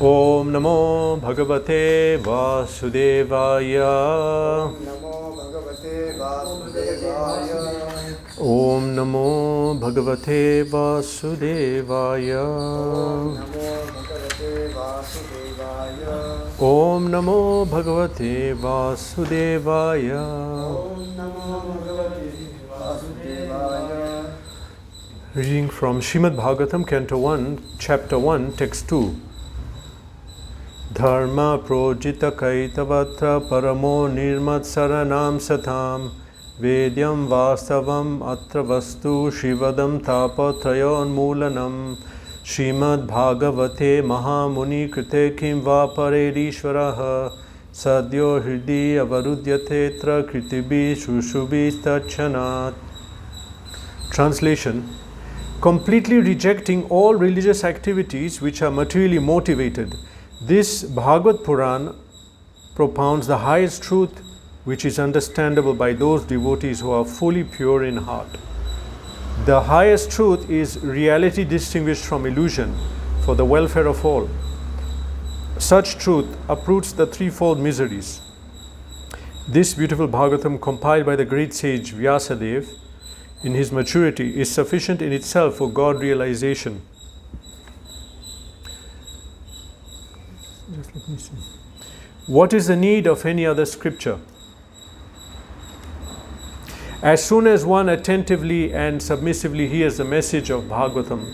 Om Namo Bhagavate Vasudevaya. Om Namo Bhagavate Vasudevaya. Om Namo Bhagavate Vasudevaya. Reading from Srimad Bhagavatam, Canto 1, Chapter 1, Text 2. Dharma projita kaitavatra paramo nirmat saranam satam vedyam vastavam atra vastu shivadam tapatrayon mulanam Srimad Bhagavate Mahamuni Krite Kim Vaparedishvaraha Sadyo Hridhi Avarudhyatetra Kritibi Shushubi Stachanat. Translation: completely rejecting all religious activities which are materially motivated, this Bhagavad Puran propounds the highest truth which is understandable by those devotees who are fully pure in heart. The highest truth is reality distinguished from illusion for the welfare of all. Such truth uproots the threefold miseries. This beautiful Bhagavatam, compiled by the great sage Vyasadeva in his maturity, is sufficient in itself for God realization. Just let me see. What is the need of any other scripture? As soon as one attentively and submissively hears the message of Bhagavatam,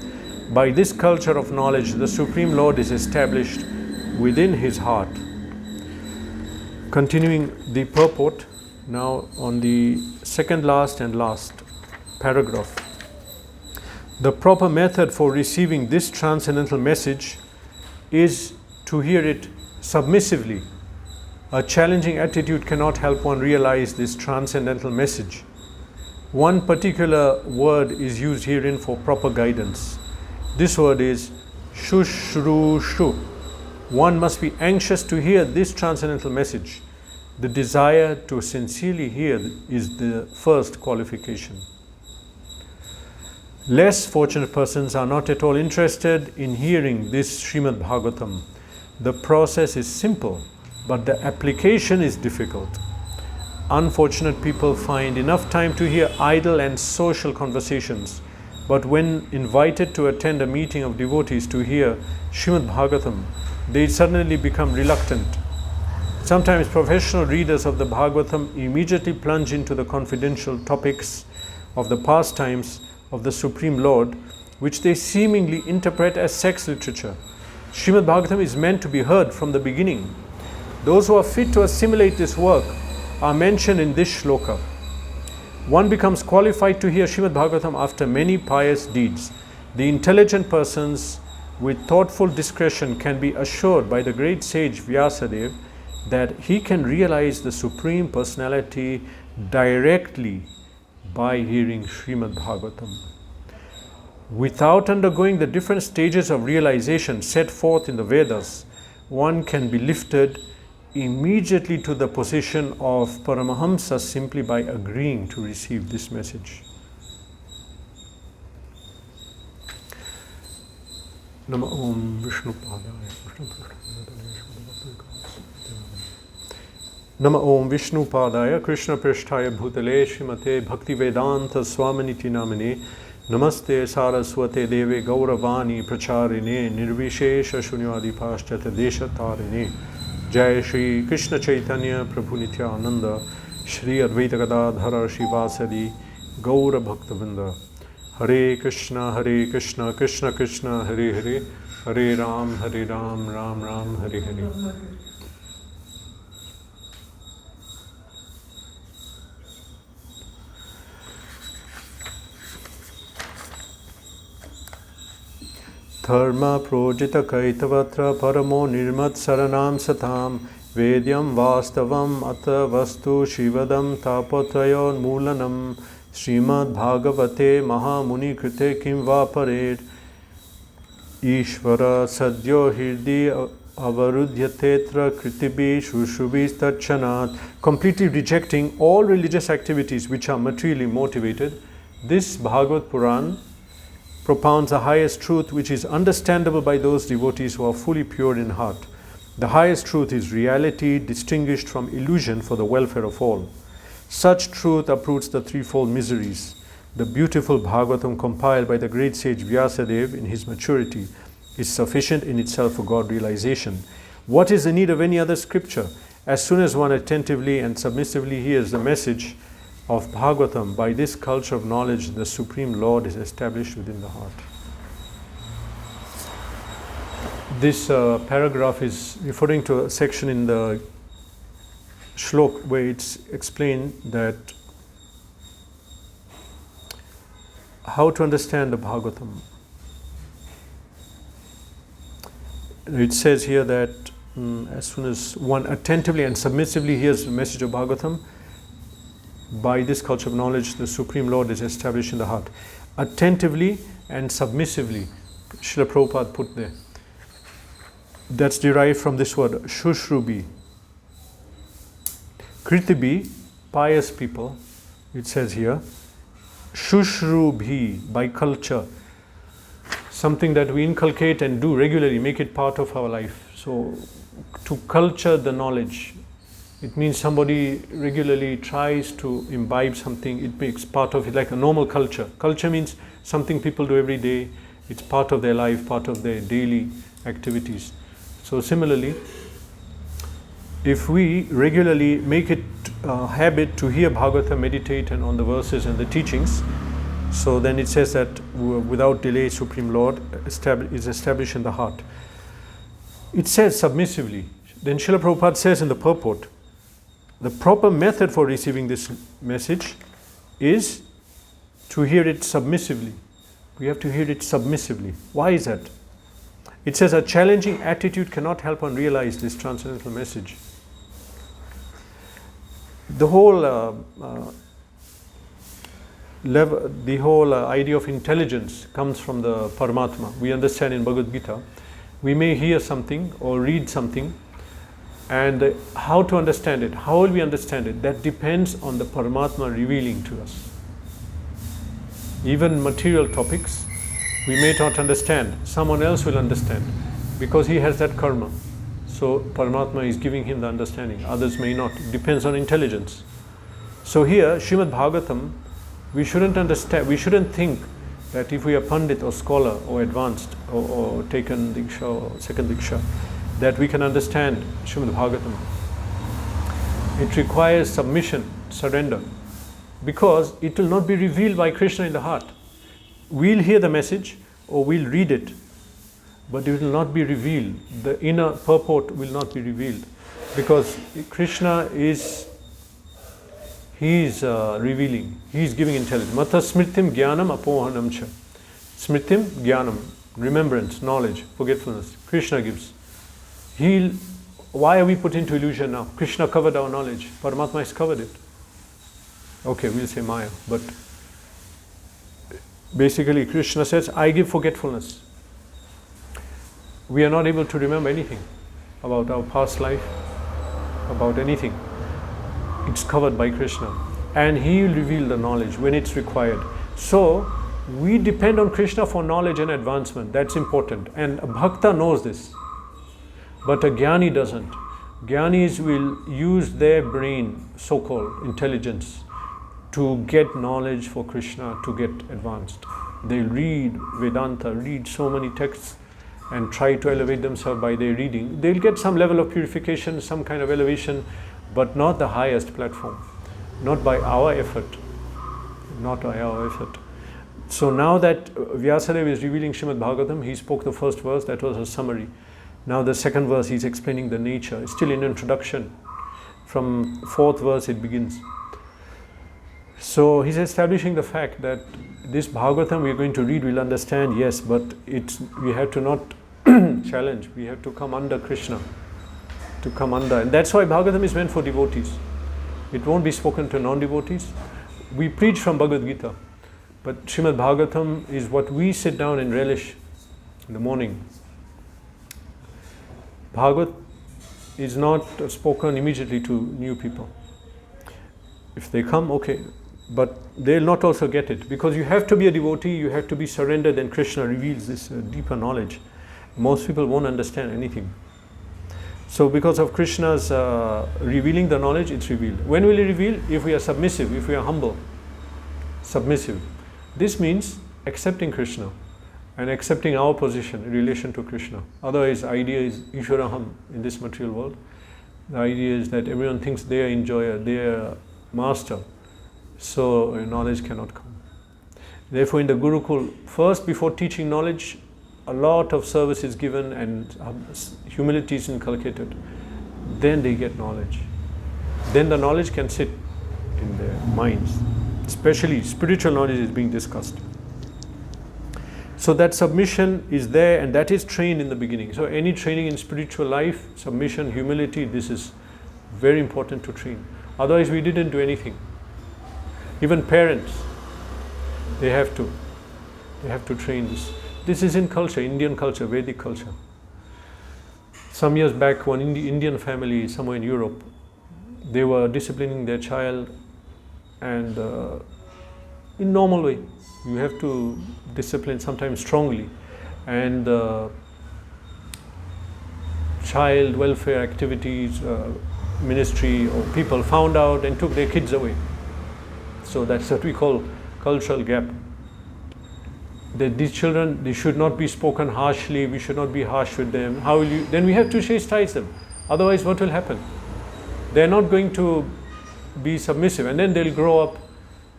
by this culture of knowledge, the Supreme Lord is established within his heart. Continuing the purport, now on the second last and last paragraph. The proper method for receiving this transcendental message is to hear it submissively. A challenging attitude cannot help one realize this transcendental message. One particular word is used herein for proper guidance. This word is shushrushu. One must be anxious to hear this transcendental message. The desire to sincerely hear is the first qualification. Less fortunate persons are not at all interested in hearing this Srimad Bhagavatam. The process is simple, but the application is difficult. Unfortunate people find enough time to hear idle and social conversations, but when invited to attend a meeting of devotees to hear Srimad Bhagavatam, they suddenly become reluctant. Sometimes professional readers of the Bhagavatam immediately plunge into the confidential topics of the pastimes of the Supreme Lord, which they seemingly interpret as sex literature. Srimad Bhagavatam is meant to be heard from the beginning. Those who are fit to assimilate this work are mentioned in this shloka. One becomes qualified to hear Srimad Bhagavatam after many pious deeds. The intelligent persons with thoughtful discretion can be assured by the great sage Vyasadeva that he can realize the Supreme Personality directly by hearing Srimad Bhagavatam. Without undergoing the different stages of realization set forth in the Vedas, one can be lifted immediately to the position of Paramahamsa simply by agreeing to receive this message. Nama Om Vishnu Padaya Nama Om Vishnu Padaya Krishna Prishtaya Bhutale Srimate Bhakti Vedanta Swaminiti Namane Namaste Saraswate Deve Gauravani Pracharine Nirvishesha Shunyadi Paschata Deshatarine Jai Shri Krishna Chaitanya Prabhu Nityananda Shri Advaita Gadadhara Shivasadi Gaura Bhaktavinda Hare Krishna Krishna Krishna Hare Hare Hare Ram Ram Ram Hare Hare. Dharma projita kaitavatra paramo nirmat saranam satam vedyam vastavam ata vastu shivadam tapatrayon mulanam Srimad Bhagavate Mahamuni Krite Kim Vapared Ishvara Sadyo Hridhi Avarudhyatetra Kritibi Shushubhi Stachanat. Completely rejecting all religious activities which are materially motivated, this Bhagavad Puran propounds the highest truth which is understandable by those devotees who are fully pure in heart. The highest truth is reality distinguished from illusion for the welfare of all. Such truth uproots the threefold miseries. The beautiful Bhagavatam compiled by the great sage Vyasadeva in his maturity is sufficient in itself for God realization. What is the need of any other scripture? As soon as one attentively and submissively hears the message of Bhagavatam, by this culture of knowledge, the Supreme Lord is established within the heart. This paragraph is referring to a section in the shlok where it's explained that how to understand the Bhagavatam. It says here that as soon as one attentively and submissively hears the message of Bhagavatam, by this culture of knowledge, the Supreme Lord is established in the heart. Attentively and submissively, Srila Prabhupada put there. That's derived from this word, Shushrubi. Kritibi, pious people, it says here, Shushrubi, by culture. Something that we inculcate and do regularly, make it part of our life. So, to culture the knowledge, it means somebody regularly tries to imbibe something, it makes part of it, like a normal culture. Culture means something people do every day, it's part of their life, part of their daily activities. So similarly, if we regularly make it a habit to hear Bhagavatam, meditate and on the verses and the teachings, so then it says that without delay, Supreme Lord is established in the heart. It says submissively. Then Srila Prabhupada says in the purport, the proper method for receiving this message is to hear it submissively. We have to hear it submissively. Why is that? It says a challenging attitude cannot help one realize this transcendental message. The whole idea of intelligence comes from the Paramatma. We understand in Bhagavad Gita, we may hear something or read something, and how to understand it, how will we understand it, that depends on the Paramatma revealing to us. Even material topics, we may not understand, someone else will understand, because he has that karma. So Paramatma is giving him the understanding, others may not, it depends on intelligence. So here, Srimad Bhagavatam, we shouldn't think that if we are Pandit or scholar or advanced or taken Diksha or second Diksha, that we can understand Srimad Bhagavatam. It requires submission, surrender, because it will not be revealed by Krishna in the heart. We'll hear the message or we'll read it, but it will not be revealed. The inner purport will not be revealed, because Krishna is revealing, he is giving intelligence. Mata smritim jnanam apohanam cha. Smritim jnanam, remembrance, knowledge, forgetfulness, Krishna gives. Why are we put into illusion now? Krishna covered our knowledge, Paramatma has covered it. Okay, we'll say Maya, but basically Krishna says, I give forgetfulness. We are not able to remember anything about our past life, about anything. It's covered by Krishna, and he will reveal the knowledge when it's required. So we depend on Krishna for knowledge and advancement. That's important, and a bhakta knows this, but a jnani doesn't. Jnanis will use their brain, so-called intelligence, to get knowledge for Krishna, to get advanced. They read Vedanta, read so many texts and try to elevate themselves by their reading. They'll get some level of purification, some kind of elevation, but not the highest platform, not by our effort, not by our effort. So now that Vyasadeva is revealing Srimad Bhagavatam, he spoke the first verse, that was a summary. Now the second verse, he's explaining the nature. It's still in introduction. From fourth verse it begins. So he's establishing the fact that this Bhagavatam we are going to read, we'll understand, yes, but we have to not challenge, we have to come under Krishna, to come under. And that's why Bhagavatam is meant for devotees. It won't be spoken to non-devotees. We preach from Bhagavad Gita, but Srimad Bhagavatam is what we sit down and relish in the morning. Bhagavat is not spoken immediately to new people. If they come, okay, but they'll not also get it, because you have to be a devotee, you have to be surrendered, and Krishna reveals this deeper knowledge. Most people won't understand anything. So because of Krishna's revealing the knowledge, it's revealed. When will he reveal? If we are submissive, if we are humble, submissive. This means accepting Krishna and accepting our position in relation to Krishna. Otherwise, the idea is Ishwaraham in this material world. The idea is that everyone thinks they are enjoyer, they are master. So knowledge cannot come. Therefore, in the Gurukul, first before teaching knowledge, a lot of service is given and humility is inculcated. Then they get knowledge. Then the knowledge can sit in their minds. Especially spiritual knowledge is being discussed. So that submission is there, and that is trained in the beginning. So any training in spiritual life, submission, humility, this is very important to train. Otherwise we didn't do anything. Even parents, they have to train this. This is in culture, Indian culture, Vedic culture. Some years back, one Indian family somewhere in Europe, they were disciplining their child, and in normal way. You have to discipline sometimes strongly, and child welfare activities, ministry or people found out and took their kids away. So that's what we call cultural gap. That these children, they should not be spoken harshly, we should not be harsh with them. How will you? Then we have to chastise them. Otherwise, what will happen? They're not going to be submissive, and then they'll grow up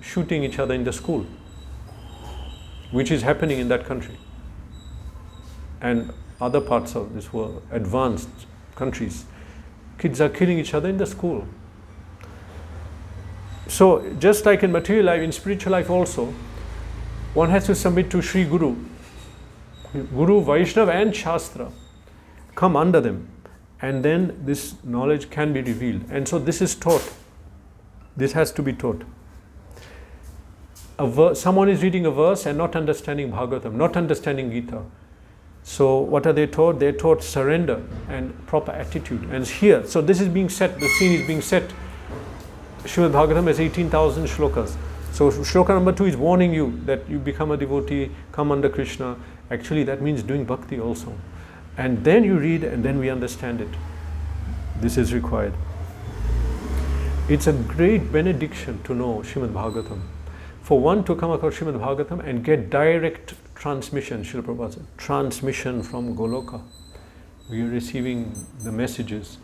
shooting each other in the school, which is happening in that country and other parts of this world, advanced countries. Kids are killing each other in the school. So just like in material life, in spiritual life also, one has to submit to Sri Guru. Guru, Vaishnava and Shastra come under them, and then this knowledge can be revealed. And so this is taught. This has to be taught. Someone is reading a verse and not understanding Bhagavatam, not understanding Gita. So what are they taught? They're taught surrender and proper attitude. And here, so this is being set, the scene is being set. Srimad Bhagavatam has 18,000 shlokas. So shloka number 2 is warning you that you become a devotee, come under Krishna. Actually that means doing bhakti also. And then you read and then we understand it. This is required. It's a great benediction to know Srimad Bhagavatam. For one to come across Srimad Bhagavatam and get direct transmission, Srila Prabhupada said, transmission from Goloka. We are receiving the messages.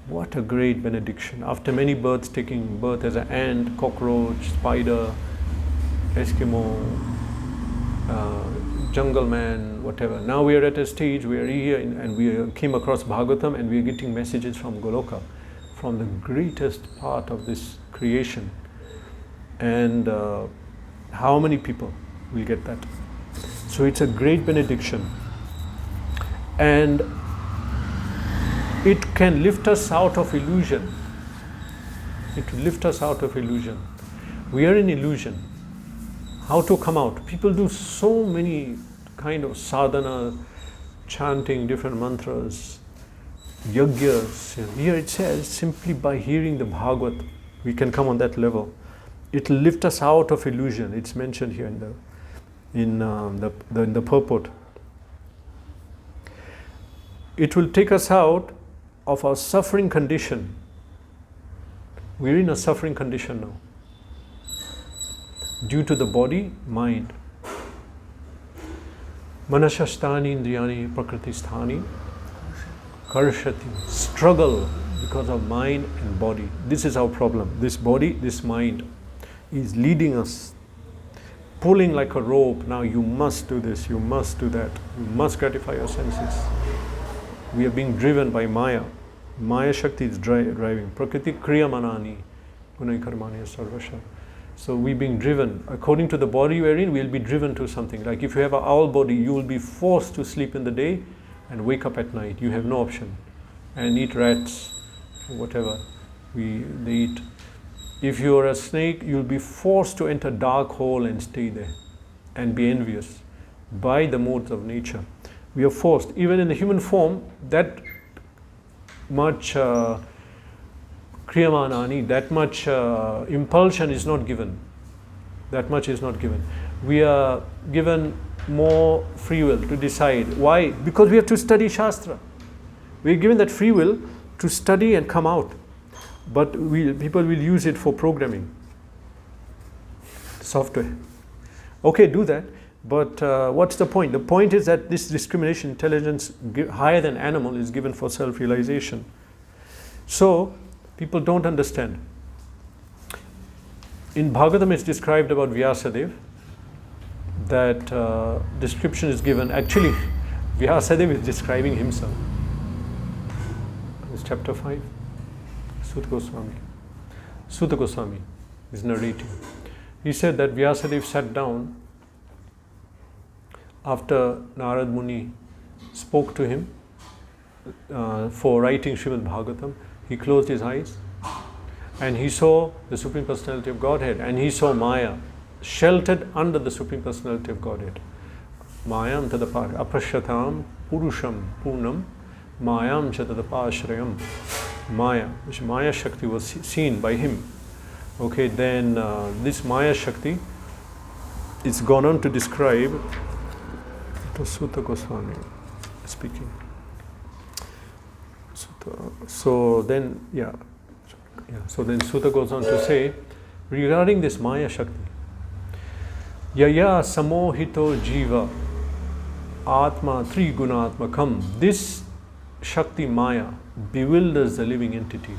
What a great benediction. After many births taking birth as an ant, cockroach, spider, Eskimo, jungle man, whatever. Now we are at a stage, we are here and we came across Bhagavatam and we are getting messages from Goloka, from the greatest part of this creation. And how many people will get that? So it's a great benediction. And it can lift us out of illusion. It will lift us out of illusion. We are in illusion. How to come out? People do so many kind of sadhana, chanting different mantras, yagyas. Here it says simply by hearing the Bhagavad, we can come on that level. It will lift us out of illusion. It's mentioned here in the purport. It will take us out of our suffering condition. We're in a suffering condition now, due to the body, mind. Manashasthani indriyani prakritisthani karshati. Struggle because of mind and body. This is our problem. This body, this mind is leading us, pulling like a rope. Now you must do this, you must do that, you must gratify your senses. We are being driven by Maya. Maya Shakti is driving. Prakriti Kriya Manani Gunai Karmani Sarvasha. So we're being driven. According to the body we're in, we'll be driven to something. Like if you have an owl body, you will be forced to sleep in the day and wake up at night. You have no option. And eat rats, whatever they eat. If you are a snake, you'll be forced to enter a dark hole and stay there and be envious by the modes of nature. We are forced, even in the human form, that much kriyamanani, that much impulsion is not given. That much is not given. We are given more free will to decide. Why? Because we have to study Shastra. We are given that free will to study and come out. But people will use it for programming. Software. Okay, do that. But what's the point? The point is that this discrimination, intelligence higher than animal, is given for self-realization. So, people don't understand. In Bhagavatam it's described about Vyasadeva, that description is given. Actually, Vyasadeva is describing himself. It's chapter 5. Sutta Goswami is narrating. He said that Vyasadeva sat down after Narad Muni spoke to him for writing Srimad Bhagavatam. He closed his eyes and he saw the Supreme Personality of Godhead, and he saw Maya sheltered under the Supreme Personality of Godhead. Mayam tadapa apashyatam purusham purnam mayam chatadapashrayam. Maya, which Maya Shakti was seen by him. Okay, then this Maya Shakti is gone on to describe. It was Sutta Goswami speaking. So then Sutta goes on to say regarding this Maya Shakti. Yaya samohito jiva atma trigunatmakam. This Shakti Maya bewilders the living entity.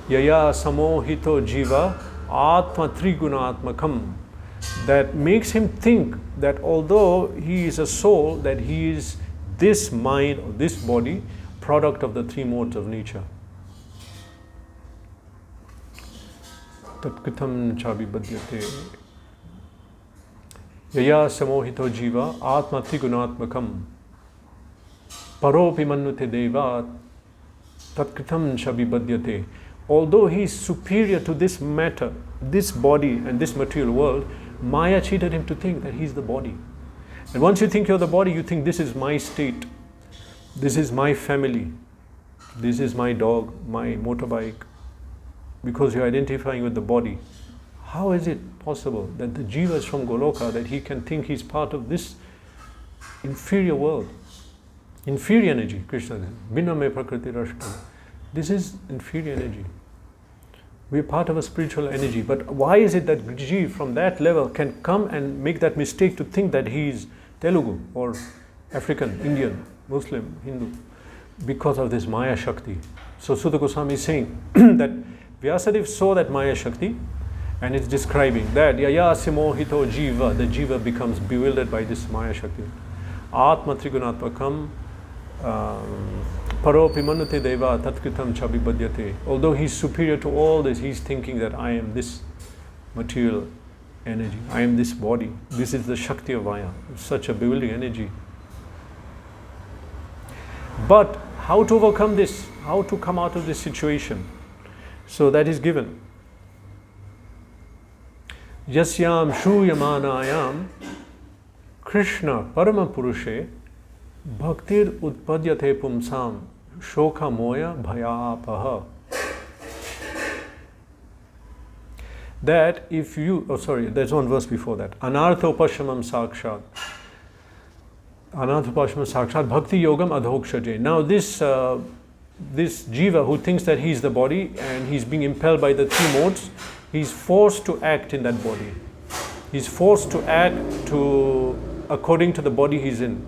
Yaya samohito jiva atma trigunatmakam. That makes him think that although he is a soul, that he is this mind or this body, product of the three modes of nature. Tatkritam chabibhadyate. Yaya samohito jiva atma trigunatmakam. Paropi manute deva tatkritam chabibhadyate. Although he is superior to this matter, this body and this material world, Maya cheated him to think that he is the body. And once you think you're the body, you think this is my state, this is my family, this is my dog, my motorbike, because you're identifying with the body. How is it possible that the jiva is from Goloka, that he can think he's part of this inferior world? Inferior energy, Krishna says. Binna me prakriti rashkana. This is inferior energy. We are part of a spiritual energy. But why is it that jiva from that level can come and make that mistake to think that he is Telugu or African, Indian, Muslim, Hindu? Because of this Maya Shakti. So Sutta Goswami is saying that Vyasadeva saw that Maya Shakti, and it's describing that Yaya Simohito Jiva, the Jiva becomes bewildered by this Maya Shakti. Atma Trigunatmakam Paropi Manute Deva Tatkritam Chabibhadyate. Although he's superior to all this, he's thinking that I am this material energy, I am this body. This is the Shakti of Maya. It's such a bewildering energy. But how to overcome this? How to come out of this situation? So that is given. Yasyam Shuyamanayam Krishna Parama Purushe Bhaktir Utpadyate Pumsam Shoka Moya Bhayapaha. That if you, there's one verse before that. Anarthopashamam Sakshat. Anarthopashamam Sakshat Bhakti Yogam Adhokshaje. Now this jiva who thinks that he's the body and he's being impelled by the three modes, he's forced to act in that body. He's forced to act according to the body he's in.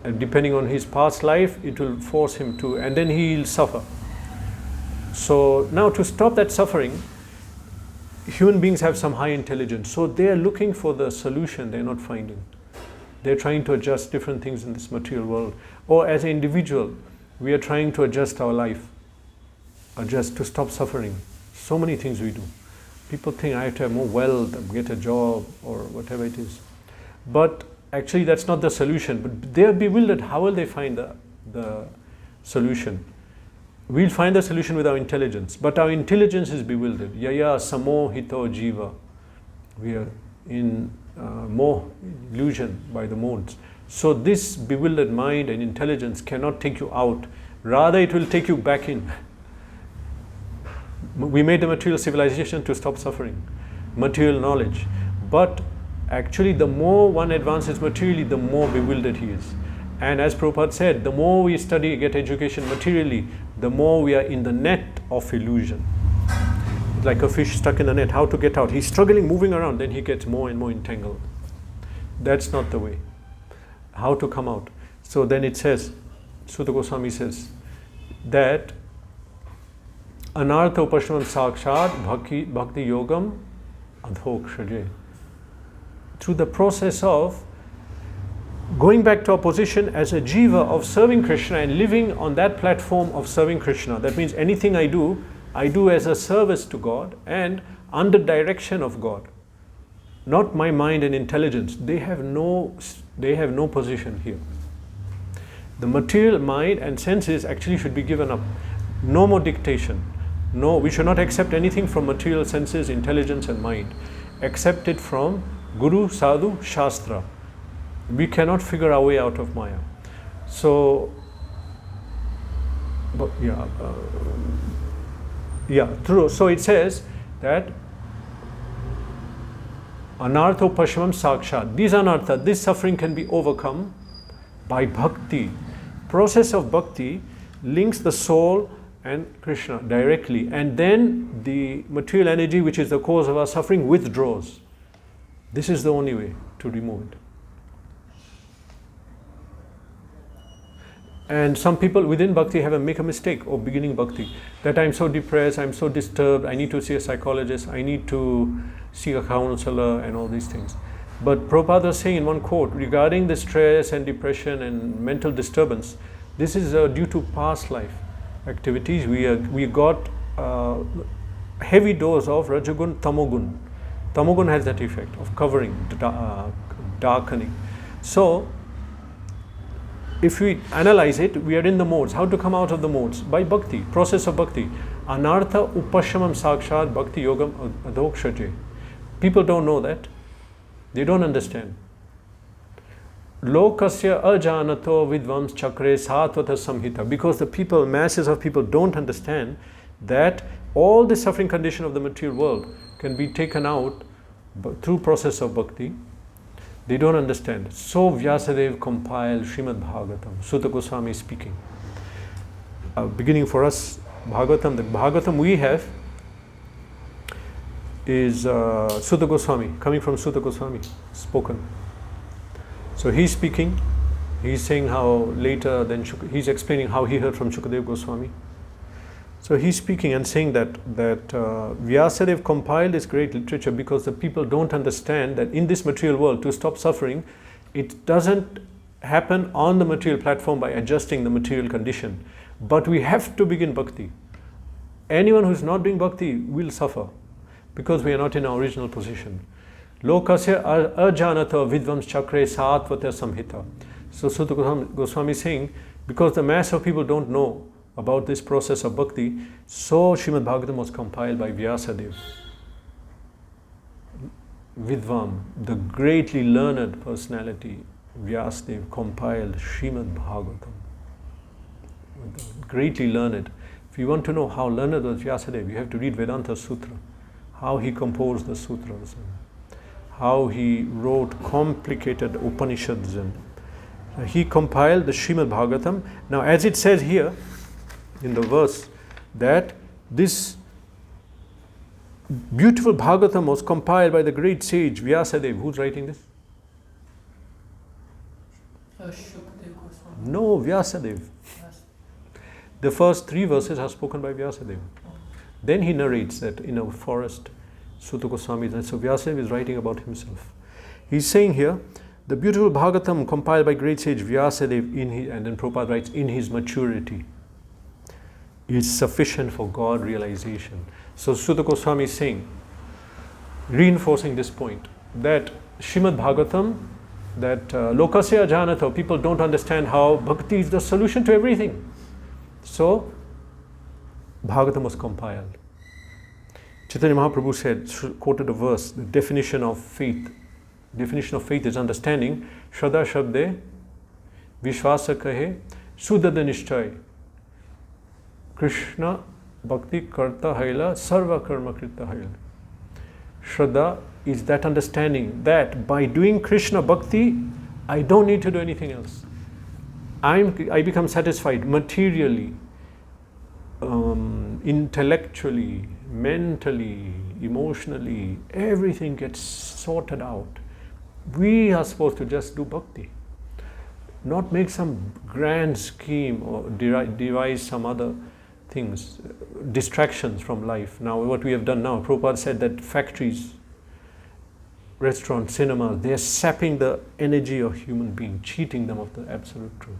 And depending on his past life, it will force him to, and then he'll suffer. So now to stop that suffering, human beings have some high intelligence. So they're looking for the solution they're not finding. They're trying to adjust different things in this material world. Or as an individual, we are trying to adjust our life, adjust to stop suffering. So many things we do. People think I have to have more wealth, get a job, or whatever it is. But actually that's not the solution. But they're bewildered. How will they find the solution? We'll find the solution with our intelligence. But our intelligence is bewildered. Yaya samohito jiva. We are in more illusion by the modes. So this bewildered mind and intelligence cannot take you out. Rather, it will take you back in. We made the material civilization to stop suffering, material knowledge. But actually, the more one advances materially, the more bewildered he is. And as Prabhupada said, the more we study, get education materially, the more we are in the net of illusion. Like a fish stuck in a net, how to get out? He's struggling, moving around, then he gets more and more entangled. That's not the way. How to come out? So then it says, Sutta Goswami says, that Anartha Upashram Sakshat Bhakti Yogam Adhokshaje. Through the process of going back to our position as a jiva of serving Krishna and living on that platform of serving Krishna. That means anything I do as a service to God and under direction of God. Not my mind and intelligence. They have no position here. The material mind and senses actually should be given up. No more dictation. No, we should not accept anything from material senses, intelligence and mind. Accept it from Guru, Sadhu, Shastra. We cannot figure our way out of Maya. So, true. So it says that Anartha Upashmam Sakshat. These anartha, this suffering can be overcome by bhakti. Process of bhakti links the soul and Krishna directly, and then the material energy, which is the cause of our suffering, withdraws. This is the only way to remove it. And some people within bhakti make a mistake of beginning bhakti. That I'm so depressed, I'm so disturbed, I need to see a psychologist, I need to see a counselor and all these things. But Prabhupada was saying in one quote, regarding the stress and depression and mental disturbance, this is due to past life activities. We got heavy dose of Rajagun, Tamogun. Tamogun has that effect of covering, darkening. So, if we analyze it, we are in the modes. How to come out of the modes? By bhakti, process of bhakti. Anartha upashamam sakshat bhakti yogam adhokshaje. People don't know that. They don't understand. Lokasya ajanato vidvams chakre satvata samhita. Because the people, masses of people don't understand that all the suffering condition of the material world can be taken out through process of bhakti. They don't understand. So Vyasadeva compiled Srimad Bhagavatam. Sutta Goswami is speaking. Beginning for us, Bhagavatam. The Bhagavatam we have is Sutta Goswami, coming from Sutta Goswami, spoken. So he's speaking. He's saying how later, he's explaining how he heard from Shukadeva Goswami. So he's speaking and saying that Vyasadeva compiled this great literature because the people don't understand that in this material world, to stop suffering, it doesn't happen on the material platform by adjusting the material condition. But we have to begin bhakti. Anyone who's not doing bhakti will suffer because we are not in our original position. Lokasya ajanata vidvams chakre satvata samhita. So Sutta Goswami is saying, because the mass of people don't know about this process of bhakti, so Srimad Bhagavatam was compiled by Vyasadeva. Vidvam, the greatly learned personality, Vyasadeva compiled Srimad Bhagavatam. Greatly learned. If you want to know how learned was Vyasadeva, you have to read Vedanta Sutra, how he composed the sutras, how he wrote complicated Upanishads. And he compiled the Srimad Bhagavatam. Now, as it says here, in the verse, that this beautiful Bhagavatam was compiled by the great sage Vyasadeva. Who's writing this? No, Vyasadeva. The first 3 verses are spoken by Vyasadeva. Then he narrates that in a forest, Sutta Goswami, so Vyasadeva is writing about himself. He's saying here, the beautiful Bhagavatam compiled by great sage Vyasadeva, and then Prabhupada writes, in his maturity, is sufficient for God realization. So Sutta Goswami is saying, reinforcing this point, that Srimad Bhagavatam, that Lokasya Janata, people don't understand how bhakti is the solution to everything. So Bhagavatam was compiled. Chaitanya Mahaprabhu said, quoted a verse, the definition of faith. Definition of faith is understanding. Shraddha Shabde, Vishwasa Kahe, Sudada Nishtay. Krishna Bhakti karta haila, sarva karma krita haila. Shraddha is that understanding that by doing Krishna Bhakti, I don't need to do anything else. I become satisfied materially, intellectually, mentally, emotionally, everything gets sorted out. We are supposed to just do Bhakti, not make some grand scheme or devise some other things, distractions from life. Now, what we have done now, Prabhupada said that factories, restaurants, cinemas, they are sapping the energy of human being, cheating them of the absolute truth.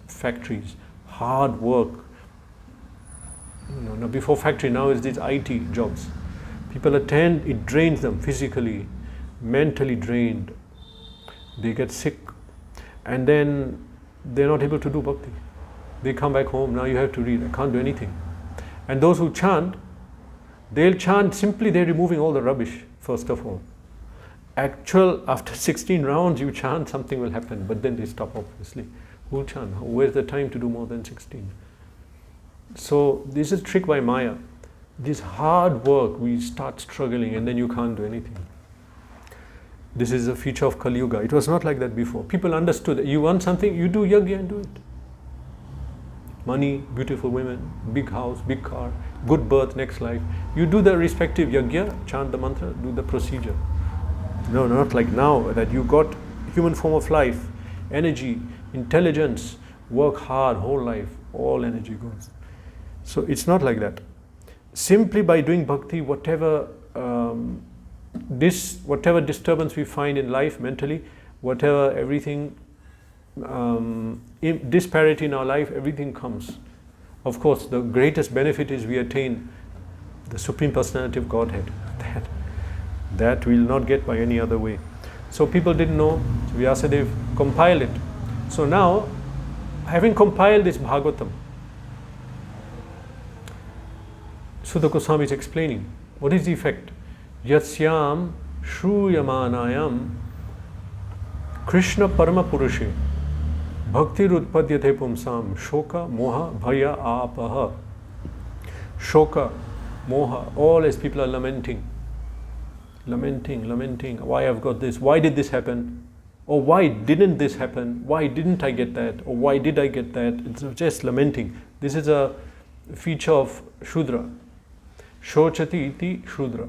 Factories, hard work. Now before factory, now is these IT jobs. People attend, it drains them physically, mentally drained. They get sick, and then they're not able to do bhakti. They come back home, now you have to read, I can't do anything. And those who chant, they'll chant simply, they're removing all the rubbish, first of all. After 16 rounds you chant, something will happen, but then they stop, obviously. Who'll chant? Where's the time to do more than 16? So this is a trick by Maya. This hard work, we start struggling and then you can't do anything. This is a feature of Kali Yuga. It was not like that before. People understood that you want something, you do yajna and do it. Money, beautiful women, big house, big car, good birth, next life. You do the respective yajna, chant the mantra, do the procedure. No, not like now that you got human form of life, energy, intelligence, work hard whole life, all energy goes. So it's not like that. Simply by doing bhakti, whatever disturbance we find in life mentally, whatever everything, disparity in our life, everything comes. Of course, the greatest benefit is we attain the Supreme Personality of Godhead. That we will not get by any other way. So people didn't know, so Vyasadeva compiled it. So now, having compiled this Bhagavatam, Sudha Goswami is explaining, what is the effect? Yasyam shruyamanayam Krishna Parama Purushe Bhakti Rutpadyate Pumsam Shoka Moha Bhaya Apaha. Shoka, Moha, all as people are lamenting, why I've got this, why did this happen? Or why didn't this happen? Why didn't I get that? Or why did I get that? It's just lamenting. This is a feature of Shudra. Shochati iti Shudra.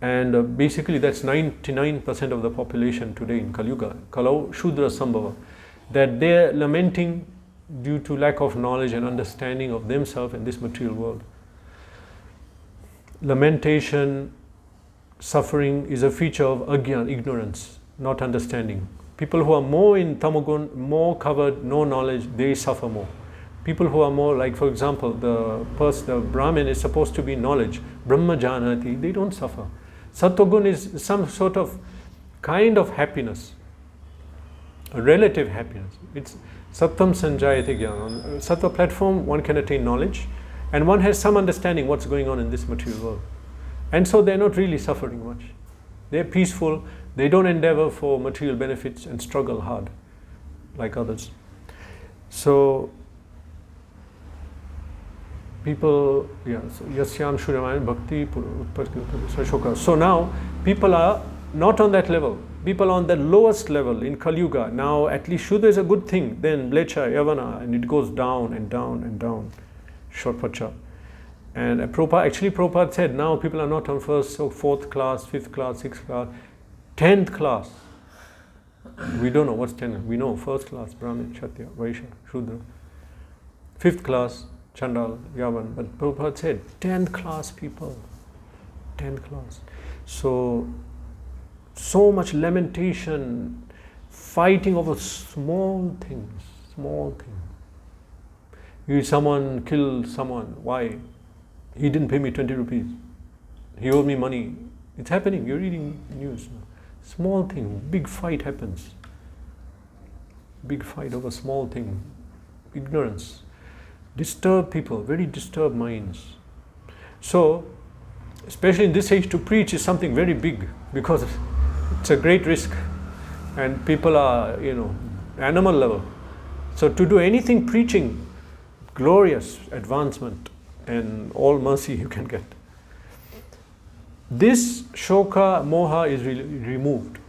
And basically that's 99% of the population today in Kali Yuga. Kalau Shudra Sambhava. That they're lamenting due to lack of knowledge and understanding of themselves and this material world. Lamentation, suffering is a feature of agyan, ignorance, not understanding. People who are more in tamagun, more covered, no knowledge, they suffer more. People who are more, like for example, the Brahmin is supposed to be knowledge, Brahma Janati, they don't suffer. Sattvagun is some sort of kind of happiness, a relative happiness. It's Sattvam Sanjayate Jnana. Sattva platform, one can attain knowledge and one has some understanding what's going on in this material world. And so they're not really suffering much. They're peaceful, they don't endeavor for material benefits and struggle hard like others. So people, Yasyam Shuryaman Bhakti Shoka. So now people are not on that level. People on the lowest level in Kali Yuga. Now at least Shudra is a good thing, then Blecha, Yavana, and it goes down and down and down. Shortpacha. And Prabhupada said now people are not on first, so fourth class, fifth class, sixth class, 10th class. We don't know what's 10th. We know first class, Brahmin, Kshatriya, Vaishya, Shudra. Fifth class, Chandal, Yavan. But Prabhupada said 10th class people. 10th class. So much lamentation, fighting over small things. Someone killed someone. Why? He didn't pay me 20 rupees. He owed me money. It's happening. You're reading news now. Small thing, big fight happens. Big fight over small thing. Ignorance. Disturbed people, very disturbed minds. So, especially in this age, to preach is something very big because it's a great risk. And people are, animal level. So to do anything preaching, glorious advancement, and all mercy you can get. This shoka moha is removed.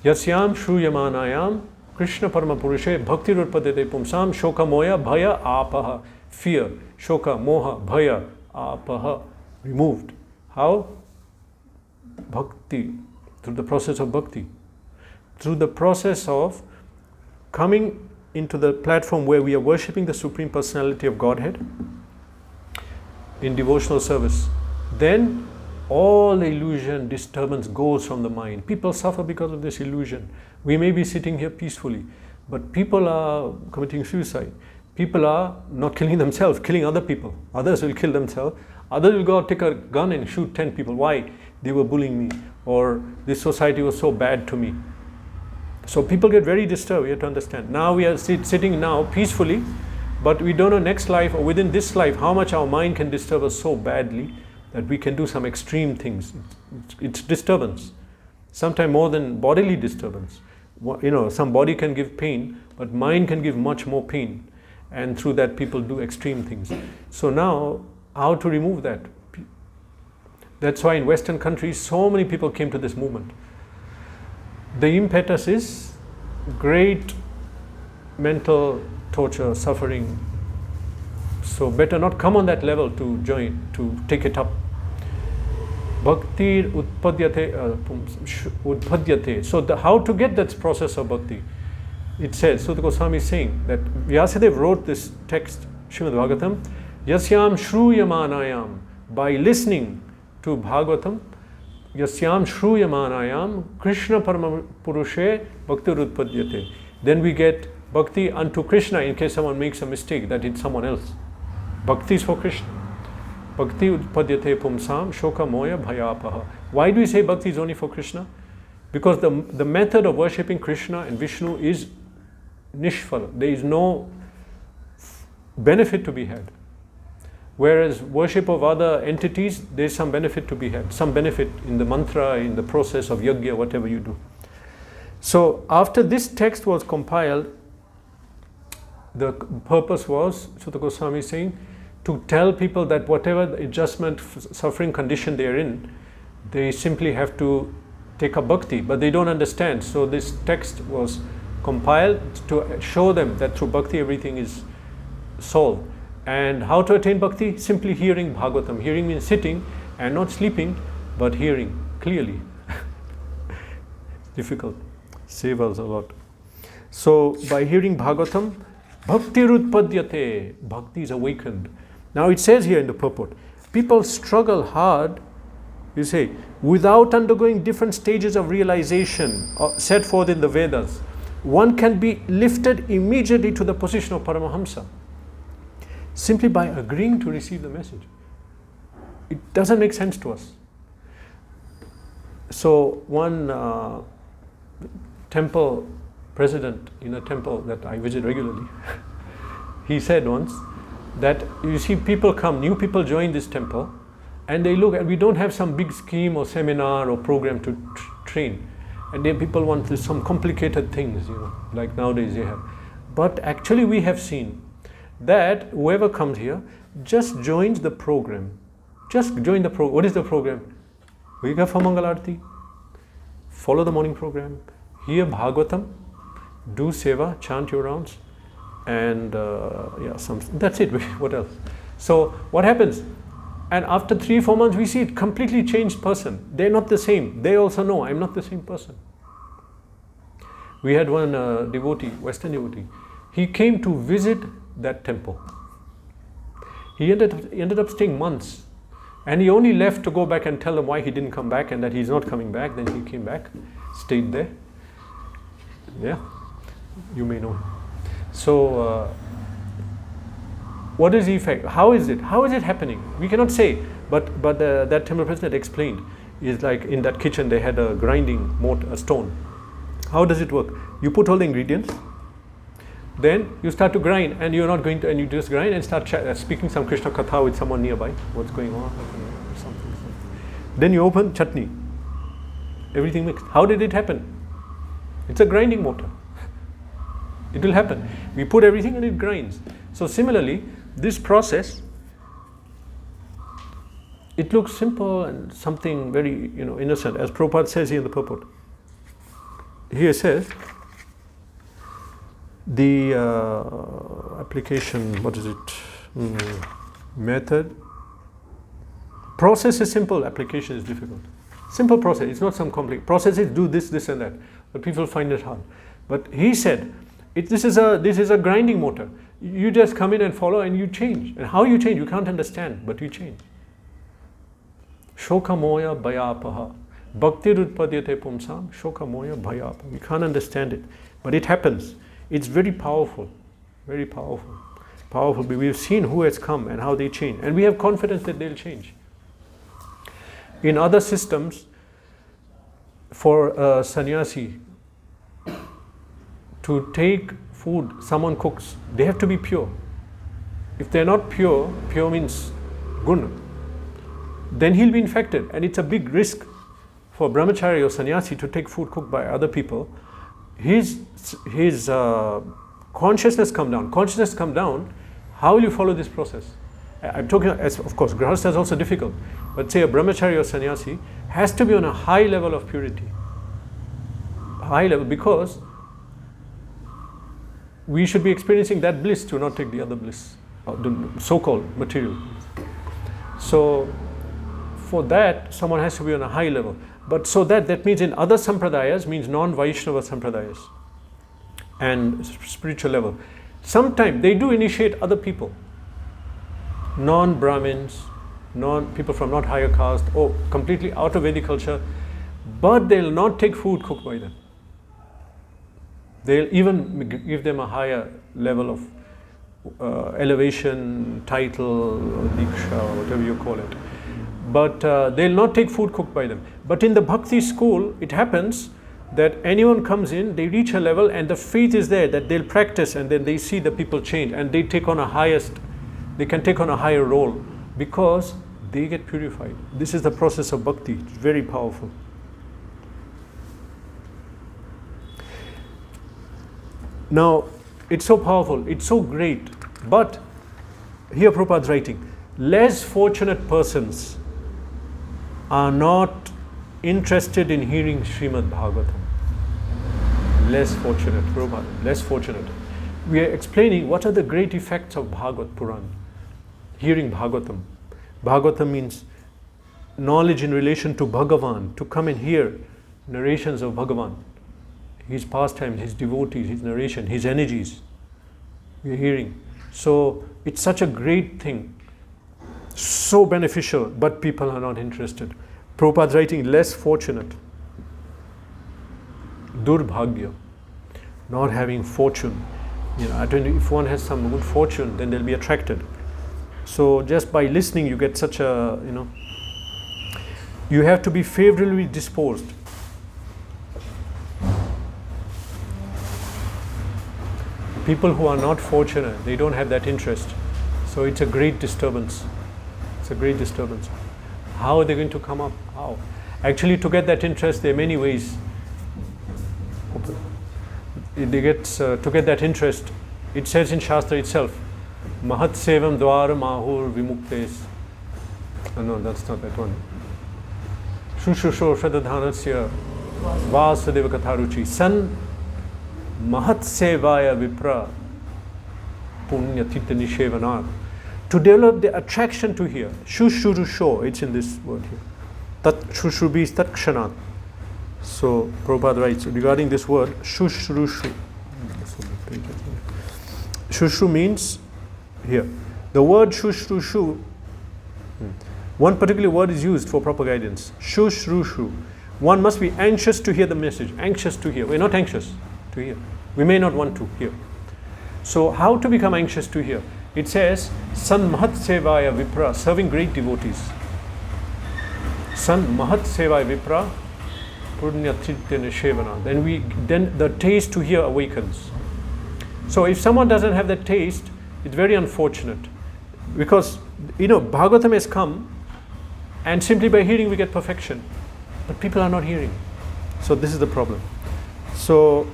Yasyam shruyamanayam Krishna parama purushe bhakti rutpadete pumsam shoka moya bhaya apaha. Fear, shoka, moha, bhaya, apaha, removed. How? Bhakti, through the process of bhakti. Through the process of coming into the platform where we are worshipping the Supreme Personality of Godhead in devotional service. Then all illusion, disturbance goes from the mind. People suffer because of this illusion. We may be sitting here peacefully, but people are committing suicide. People are not killing themselves, killing other people. Others will kill themselves. Others will go out, take a gun and shoot 10 people. Why? They were bullying me, or this society was so bad to me. So people get very disturbed. You have to understand. Now we are sitting now peacefully, but we don't know next life or within this life how much our mind can disturb us so badly that we can do some extreme things. It's disturbance. Sometimes more than bodily disturbance. Some body can give pain, but mind can give much more pain. And through that people do extreme things. So now, how to remove that? That's why in Western countries, so many people came to this movement. The impetus is great mental torture, suffering. So better not come on that level to join, to take it up. Bhakti udpadyate. So how to get that process of bhakti? It says, Sutta Goswami is saying that Vyasadeva wrote this text, Srimad Bhagavatam, Yasyam shruyamanayam, by listening to Bhagavatam, Yasyam shruyamanayam, Krishna parama purushe bhakti rutpadyate. Then we get bhakti unto Krishna in case someone makes a mistake that it's someone else. Bhakti is for Krishna. Bhakti utpadyate pumsam shoka moya bhayapaha. Why do we say bhakti is only for Krishna? Because the method of worshipping Krishna and Vishnu is nishfala. There is no benefit to be had. Whereas worship of other entities, there is some benefit to be had. Some benefit in the mantra, in the process of yajna, whatever you do. So after this text was compiled, the purpose was, Sutta Goswami is saying, to tell people that whatever the adjustment, suffering condition they are in, they simply have to take up bhakti, but they don't understand. So this text was compiled to show them that through bhakti everything is solved. And how to attain bhakti? Simply hearing Bhagavatam. Hearing means sitting and not sleeping, but hearing clearly. It's difficult. Save us a lot. So by hearing Bhagavatam, bhakti rutpadyate, bhakti is awakened. Now it says here in the purport, people struggle hard, you say, without undergoing different stages of realization set forth in the Vedas. One can be lifted immediately to the position of Paramahamsa simply by agreeing to receive the message. It doesn't make sense to us. So one temple president in a temple that I visit regularly, he said once that you see people come, new people join this temple, and they look, and we don't have some big scheme or seminar or program to train. And then people want some complicated things, like nowadays they have. But actually we have seen that whoever comes here just joins the program. Just join the program. What is the program? Wake up for Mangal Arati, follow the morning program, hear Bhagavatam, do seva, chant your rounds, and that's it. What else? So what happens? And after 3-4 months, we see a completely changed person. They're not the same. They also know, I'm not the same person. We had one devotee, Western devotee. He came to visit that temple. He ended up staying months. And he only left to go back and tell them why he didn't come back and that he's not coming back. Then he came back, stayed there. Yeah, you may know him. So, what is the effect? How is it? How is it happening? We cannot say, but that temple president explained, is like in that kitchen they had a grinding mortar, a stone. How does it work? You put all the ingredients, then you start to grind, and you're not going to, and you just grind and start speaking some Krishna Katha with someone nearby, what's going on, something. Then you open chutney, everything mixed. How did it happen? It's a grinding mortar. It will happen. We put everything and it grinds. So similarly, this process it looks simple and something very, innocent. As Prabhupada says here in the purport. Here it says, the application, what is it? Method. Process is simple, application is difficult. Simple process, it's not some complex. Process is do this, this and that. But people find it hard. But he said, this is a grinding motor. You just come in and follow and you change. And how you change, you can't understand, but you change. Shoka moya bhayapaha. Bhakti rutpadyate pumsam. Shoka moya bhayapaha. We can't understand it. But it happens. It's very powerful. Very powerful. Powerful. We've seen who has come and how they change. And we have confidence that they'll change. In other systems, for a sannyasi to take food someone cooks, they have to be pure. If they're not pure, pure means guna, then he'll be infected. And it's a big risk for brahmachari or sannyasi to take food cooked by other people. His consciousness come down. Consciousness come down, how will you follow this process? I'm talking, of course, grahastha is also difficult. But say a brahmachari or sannyasi has to be on a high level of purity. High level, because we should be experiencing that bliss to not take the other bliss, the so-called material. So for that, someone has to be on a high level. But so that means in other sampradayas, means non-Vaishnava sampradayas and spiritual level. Sometimes they do initiate other people, non-Brahmins, people from not higher caste, or completely out of Vedic culture, but they'll not take food cooked by them. They'll even give them a higher level of elevation, title, or diksha, or whatever you call it. But they'll not take food cooked by them. But in the bhakti school, it happens that anyone comes in, they reach a level, and the faith is there that they'll practice, and then they see the people change, and they take on they can take on a higher role because they get purified. This is the process of bhakti. It's very powerful. Now, it's so powerful, it's so great, but here Prabhupada's writing, less fortunate persons are not interested in hearing Srimad Bhagavatam. Less fortunate, Prabhupada, less fortunate. We are explaining what are the great effects of Bhagavad Puran, hearing Bhagavatam. Bhagavatam means knowledge in relation to Bhagavan, to come and hear narrations of Bhagavan, his pastimes, his devotees, his narration, his energies. We are hearing. So it's such a great thing, so beneficial, but people are not interested. Prabhupada's writing, less fortunate. Durbhagya, not having fortune. If one has some good fortune, then they'll be attracted. So just by listening, you get such a, you have to be favorably disposed. People who are not fortunate, they don't have that interest. So it's a great disturbance. It's a great disturbance. How are they going to come up? How? Actually, to get that interest, there are many ways. To get that interest, it says in Shastra itself, Mahat Sevam Dwara Mahur Vimuktes. No, that's not that one. Shushusho Shradadhanasya Vasadeva Katharuchi San Mahat Sevaya Vipra Punya Tita Nishevanat. To develop the attraction to hear. Shushurusho, it's in this word here. Tat Shushrubi is Tat Kshanat. So Prabhupada writes regarding this word, Shushrushu. Shushru means here. The word Shushrushu, one particular word is used for proper guidance. Shushrushu. One must be anxious to hear the message, anxious to hear. We're not anxious to hear. We may not want to hear. So how to become anxious to hear? It says, San Mahat Sevaya Vipra, serving great devotees. San Mahat Sevaya Vipra, Punya Tritya Nishevana. Then the taste to hear awakens. So if someone doesn't have that taste, it's very unfortunate. Because, Bhagavatam has come, and simply by hearing we get perfection. But people are not hearing. So this is the problem. So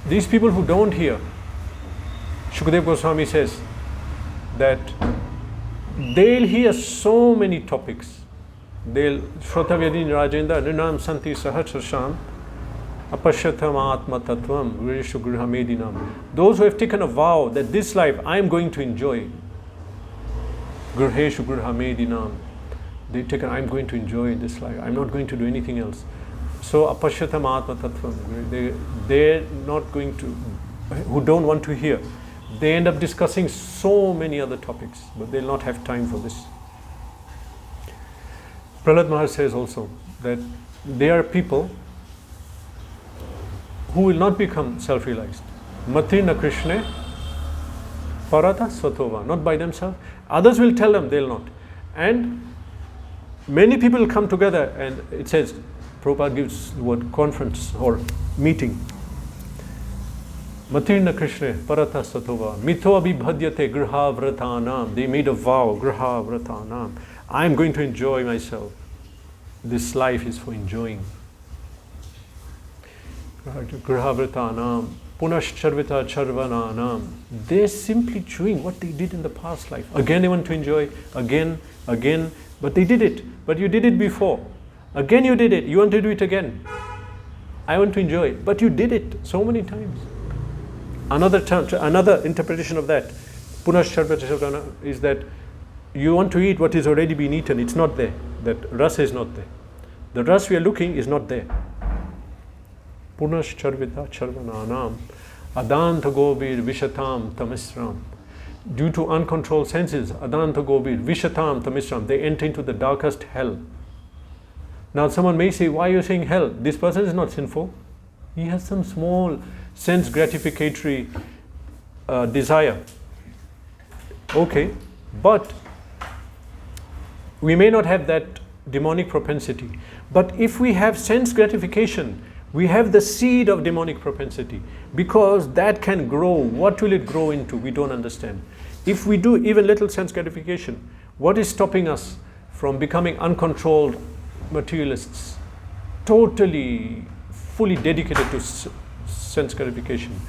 these people who don't hear, Shukadeva Goswami says that they'll hear so many topics. They'll Shrotavyadin Rajendra Rinam Santi Sahasrasham Apashyatam Atma Tattvam Grishu Grihamedinam. Those who have taken a vow that this life I am going to enjoy. Griheshu Grihamedinam. They've taken, I'm going to enjoy this life. I'm not going to do anything else. So Apashyatam Atma Tattvam. They're not going to, who don't want to hear. They end up discussing so many other topics, but they'll not have time for this. Prahlad Maharaj says also that there are people who will not become self-realized. Matrina Krishna Parata Svatova, not by themselves. Others will tell them, they'll not. And many people will come together, and it says, Prabhupada gives the word conference or meeting. Matirna Krishna Parata Satova Mito Abhibhadyate Griha Vratanam. They made a vow, Griha Vratanam. I am going to enjoy myself. This life is for enjoying. Griha Vratanam Punascharvita Charvananam. They're simply chewing what they did in the past life. Again they want to enjoy, again, but they did it. But you did it before. Again you did it. You want to do it again. I want to enjoy it. But you did it so many times. Another interpretation of that, Punascharvata, is that you want to eat what is already been eaten. It's not there. That rasa is not there. The rasa we are looking is not there. Punascharvita charvananam adanta gobir vishatam tamisram. Due to uncontrolled senses, adanta gobir vishatam tamisram, they enter into the darkest hell. Now someone may say, why are you saying hell? This person is not sinful. He has some small sense gratificatory desire. Okay, but we may not have that demonic propensity. But if we have sense gratification, we have the seed of demonic propensity, because that can grow. What will it grow into? We don't understand. If we do even little sense gratification, what is stopping us from becoming uncontrolled materialists, totally, fully dedicated to sense gratification?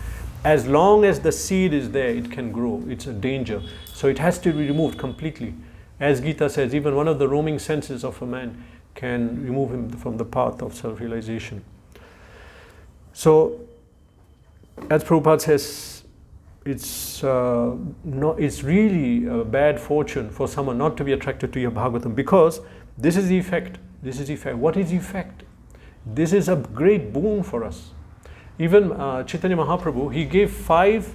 As long as the seed is there, it can grow. It's a danger. So it has to be removed completely. As Gita says, even one of the roaming senses of a man can remove him from the path of self-realization. So, as Prabhupada says, it's really a bad fortune for someone not to be attracted to your Bhagavatam, because this is the effect. This is the effect. What is the effect? This is a great boon for us. Even Chaitanya Mahaprabhu, he gave 5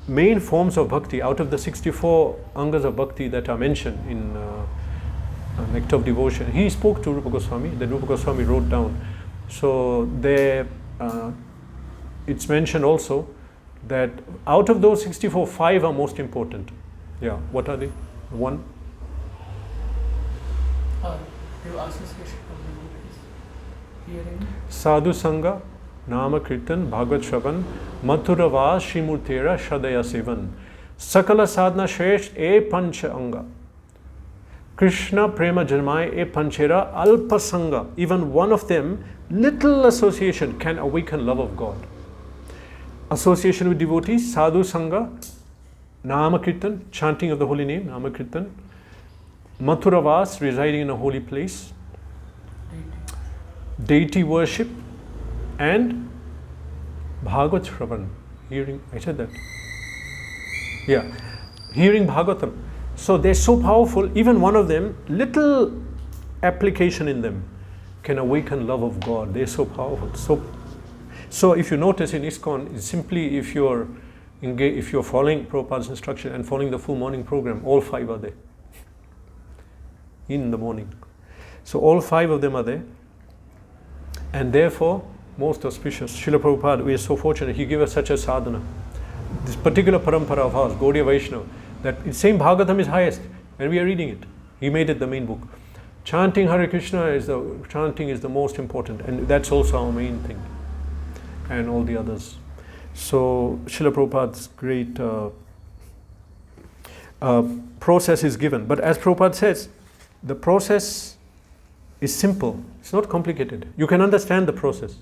main forms of bhakti out of the 64 angas of bhakti that are mentioned in Nectar of Devotion. He spoke to Rupa Goswami, then Rupa Goswami wrote down. So there, it's mentioned also that out of those 64, 5 are most important. Yeah, what are they? 1? Your association of the hearing. Sadhu Sangha, Nama Kirtan, Bhagavad Shravan, Mathurava, Srimurtera, Shradaya Sevan. Sakala Sadhana Shresh, E Pancha Anga. Krishna Prema Janmai, E Panchera, Alpa Sangha. Even one of them, little association, can awaken love of God. Association with devotees, Sadhu Sangha, Nama Kirtan, chanting of the holy name, Nama Kirtan. Mathuravas, residing in a holy place. Deity worship. And Bhagavad Shravan, hearing, I said that. Yeah, hearing Bhagavatam. So they're so powerful, even one of them, little application in them can awaken love of God. They're so powerful. So if you notice in ISKCON, it's simply if you're following Prabhupada's instruction and following the full morning program, all 5 are there. In the morning. So all 5 of them are there. And therefore, most auspicious. Srila Prabhupada, we are so fortunate, he gave us such a sadhana. This particular parampara of ours, Gaudiya Vaishnava, that it's saying Bhagavatam is highest, and we are reading it. He made it the main book. Chanting Hare Krishna chanting is the most important, and that's also our main thing, and all the others. So Srila Prabhupada's great process is given. But as Prabhupada says, the process is simple. It's not complicated. You can understand the process.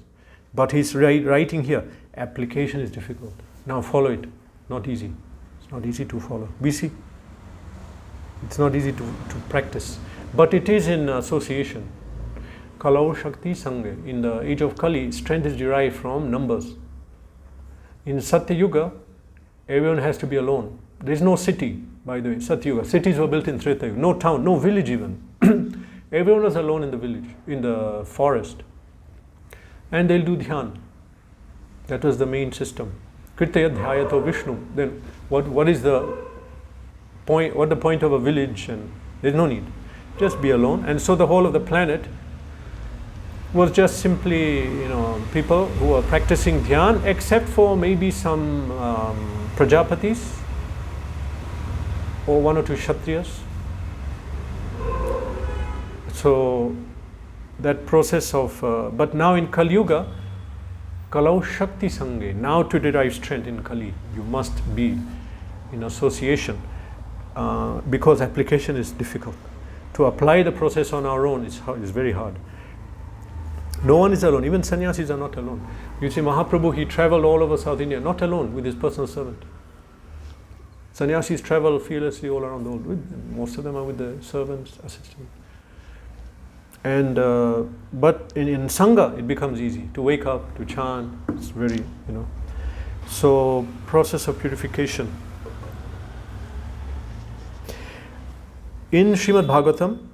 But he's writing here, application is difficult. Now follow it. Not easy. It's not easy to follow. BC? It's not easy to practice. But it is in association. Kalau Shakti Sangha. In the age of Kali, strength is derived from numbers. In Satya Yuga, everyone has to be alone. There is no city, by the way, Satya Yuga. Cities were built in Treta Yuga. No town, no village even. Everyone was alone in the village, in the forest. And they'll do dhyan. That was the main system. Kritya dhyayato Vishnu. Then what is the point? What the point of a village? And there's no need. Just be alone. And so the whole of the planet was just simply, people who were practicing dhyan, except for maybe some Prajapatis or one or two Kshatriyas. So that process of, but now in Kali Yuga, Kalau Shakti Sangha, now to derive strength in Kali, you must be in association because application is difficult. To apply the process on our own is very hard. No one is alone, even sannyasis are not alone. You see Mahaprabhu, he traveled all over South India, not alone, with his personal servant. Sannyasis travel fearlessly all around the world. Most of them are with the servants, assistants. And but in Sangha, it becomes easy to wake up, to chant. It's very, So process of purification. In Srimad Bhagavatam,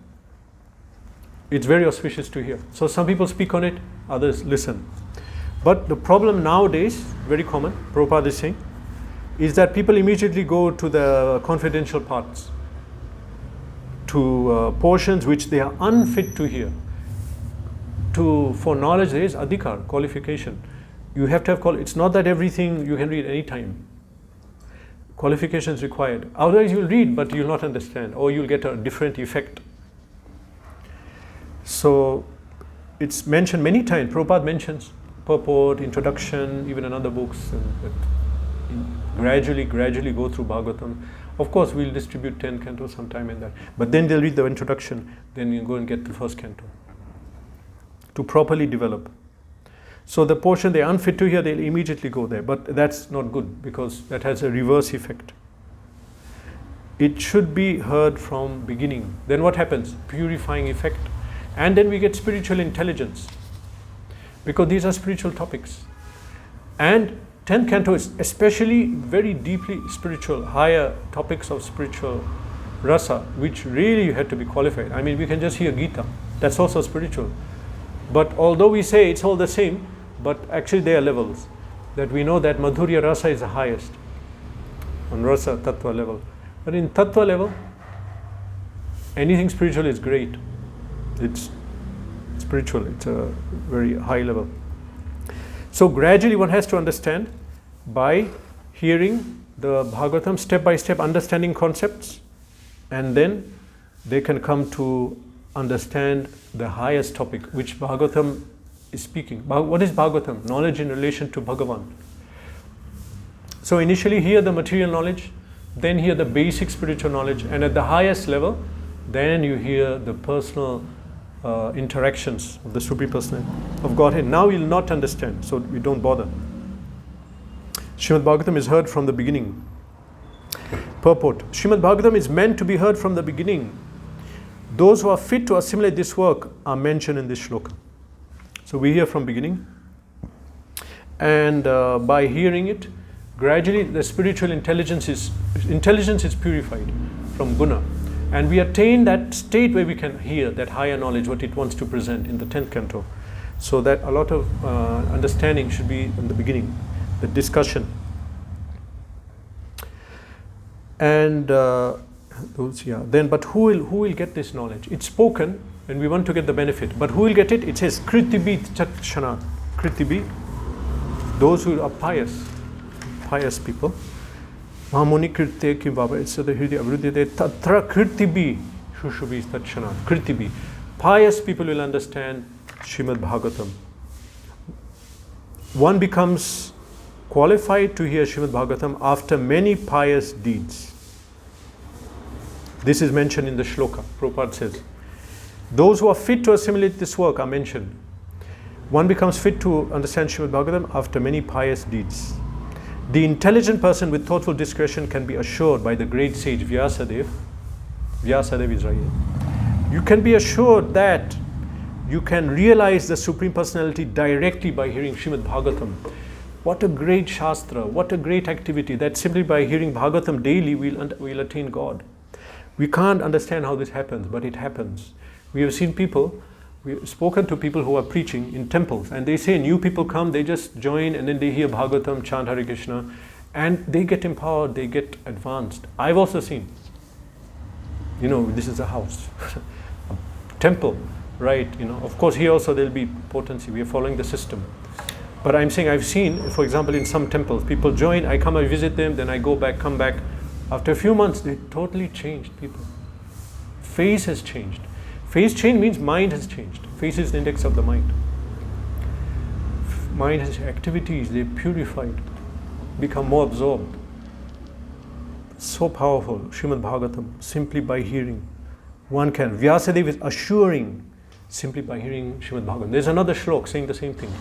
it's very auspicious to hear. So some people speak on it, others listen. But the problem nowadays, very common, Prabhupada is saying, is that people immediately go to the confidential parts, to portions which they are unfit to hear. For knowledge there is adhikar, qualification. You have to have it's not that everything you can read any time. Qualification is required. Otherwise you'll read but you'll not understand, or you'll get a different effect. So it's mentioned many times. Prabhupada mentions purport, introduction, even in other books. Gradually go through Bhagavatam. Of course, we'll distribute 10 cantos sometime in that. But then they'll read the introduction, then you go and get the first canto. To properly develop. So the portion they're unfit to hear, they'll immediately go there. But that's not good, because that has a reverse effect. It should be heard from beginning. Then what happens? Purifying effect. And then we get spiritual intelligence. Because these are spiritual topics. And 10th canto is especially very deeply spiritual, higher topics of spiritual rasa, which really you had to be qualified. I mean, we can just hear Gita. That's also spiritual. But although we say it's all the same, but actually there are levels. That we know that Madhurya rasa is the highest on rasa tattva level. But in tattva level, anything spiritual is great. It's spiritual. It's a very high level. So gradually one has to understand by hearing the Bhagavatam, step by step understanding concepts, and then they can come to understand the highest topic which Bhagavatam is speaking. What is Bhagavatam? Knowledge in relation to Bhagavan. So initially hear the material knowledge, then hear the basic spiritual knowledge, and at the highest level, then you hear the personal interactions of the Supreme Personality of Godhead. Now you'll not understand, so we don't bother. Srimad Bhagavatam is heard from the beginning. Purport. Srimad Bhagavatam is meant to be heard from the beginning. Those who are fit to assimilate this work are mentioned in this shloka. So we hear from beginning, and by hearing it, gradually the spiritual intelligence is purified from guna. And we attain that state where we can hear that higher knowledge, what it wants to present in the 10th canto. So that a lot of understanding should be in the beginning, the discussion. And but who will get this knowledge? It's spoken, and we want to get the benefit. But who will get it? It says, Kritibi Chakshana. Kritibi, those who are pious people. Mahamuni Kirte Kim Baba, it's the Hridya Avruddhite Tatra Kritibi Shushubi Tatshana. Kritibi. Pious people will understand Srimad Bhagavatam. One becomes qualified to hear Srimad Bhagavatam after many pious deeds. This is mentioned in the shloka. Prabhupada says, those who are fit to assimilate this work are mentioned. One becomes fit to understand Srimad Bhagavatam after many pious deeds. The intelligent person with thoughtful discretion can be assured by the great sage Vyasadeva Vyasadeva is right here. You can be assured that you can realize the Supreme Personality directly by hearing Srimad Bhagavatam. What a great Shastra, what a great activity, that simply by hearing Bhagavatam daily we'll attain God. We can't understand how this happens, but it happens. We have seen people, we've spoken to people who are preaching in temples, and they say new people come, they just join and then they hear Bhagavatam, chant Hare Krishna, and they get empowered, they get advanced. I've also seen, this is a house, a temple, right? Of course here also there'll be potency, we are following the system. But I'm saying I've seen, for example, in some temples, people join, I come and visit them, then I go back, come back. After a few months, they totally changed people. Face has changed. Face change means mind has changed. Face is the index of the mind. Mind has activities, they're purified, become more absorbed. So powerful, Srimad Bhagavatam, simply by hearing. One can. Vyasadeva is assuring simply by hearing Srimad Bhagavatam. There's another shlok saying the same thing.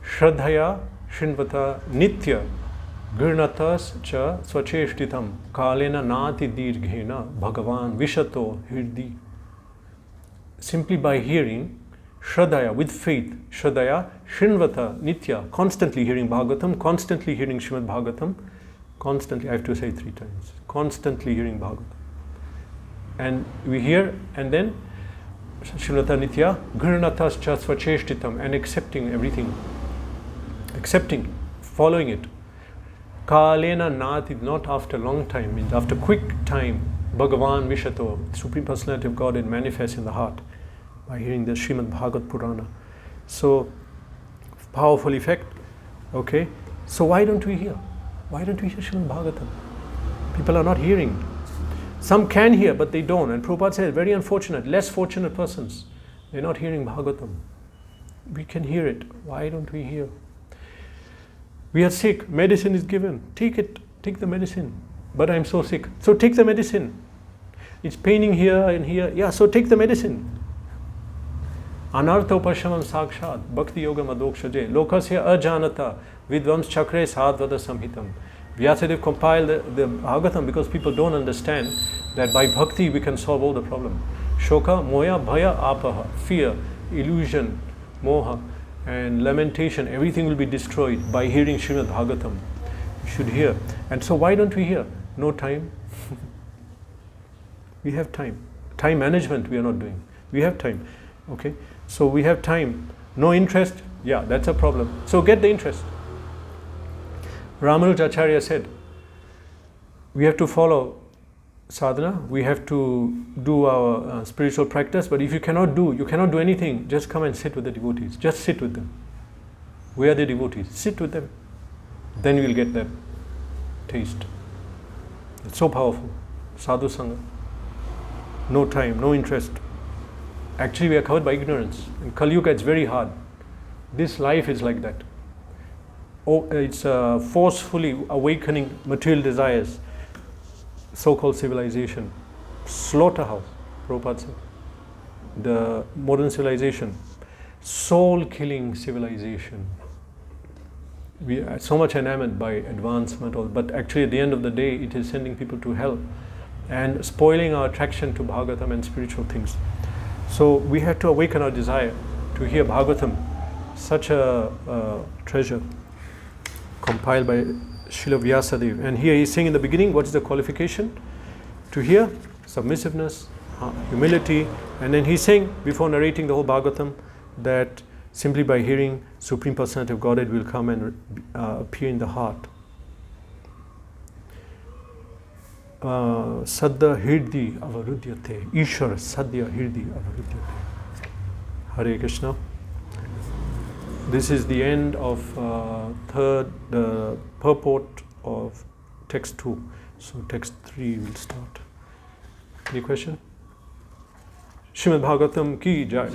Shraddhaya Shinvata Nitya Girnatas cha Swacheshtitam Kalena Nati Dirghena Bhagavan Vishato Hirdi. Simply by hearing, Shraddhaya, with faith, Shraddhaya Shinvata Nitya, constantly hearing Bhagavatam, constantly hearing Srimad Bhagavatam, constantly, I have to say 3 times, constantly hearing Bhagavatam. And we hear, and then Shinvata Nitya Girnatas cha Swacheshtitam, and accepting everything. Accepting, following it. Kalena Nati, not after a long time, means after quick time. Bhagavan Vishato, Supreme Personality of God, it manifests in the heart by hearing the Srimad Bhagavat Purana. So, powerful effect. Okay, so why don't we hear? Why don't we hear Srimad Bhagavatam? People are not hearing. Some can hear, but they don't. And Prabhupada says, very unfortunate, less fortunate persons, they're not hearing Bhagavatam. We can hear it. Why don't we hear? We are sick, medicine is given, take it, take the medicine. But I'm so sick, so take the medicine. It's paining here and here, yeah, so take the medicine. Anartha upashamam sakshat, bhakti yoga madokshaje, lokasya ajanata, vidvams chakre sadvada samhitam. Vyasadeva compiled the Bhagavatam because people don't understand that by bhakti we can solve all the problem. Shoka, moya, bhaya, apaha, fear, illusion, moha, and lamentation, everything will be destroyed by hearing Srimad Bhagavatam. You should hear. And so why don't we hear? No time. We have time. Time management we are not doing. We have time. Okay? So we have time. No interest? Yeah, that's a problem. So get the interest. Ramanuja Acharya said, we have to follow sadhana, we have to do our spiritual practice, but if you cannot do anything, just come and sit with the devotees. Just sit with them. We are the devotees. Sit with them. Then you will get that taste. It's so powerful. Sadhu Sangha. No time, no interest. Actually, we are covered by ignorance. In Kali Yuga, it's very hard. This life is like that. Oh, it's forcefully awakening material desires. So-called civilization. Slaughterhouse, Prabhupada said. The modern civilization. Soul-killing civilization. We are so much enamored by advancement, but actually at the end of the day, it is sending people to hell and spoiling our attraction to Bhagavatam and spiritual things. So we have to awaken our desire to hear Bhagavatam, such a treasure compiled by Srila Vyasadeva. And here he's saying in the beginning, what is the qualification? To hear, submissiveness, humility, and then he's saying, before narrating the whole Bhagavatam, that simply by hearing, Supreme Personality of Godhead will come and appear in the heart. Saddha Hirdi avarudyate. Ishwara Saddha Hirdi avarudyate. Hare Krishna. This is the end of the purport of text 2. So text 3 will start. Any question? Srimad Bhagavatam ki jai.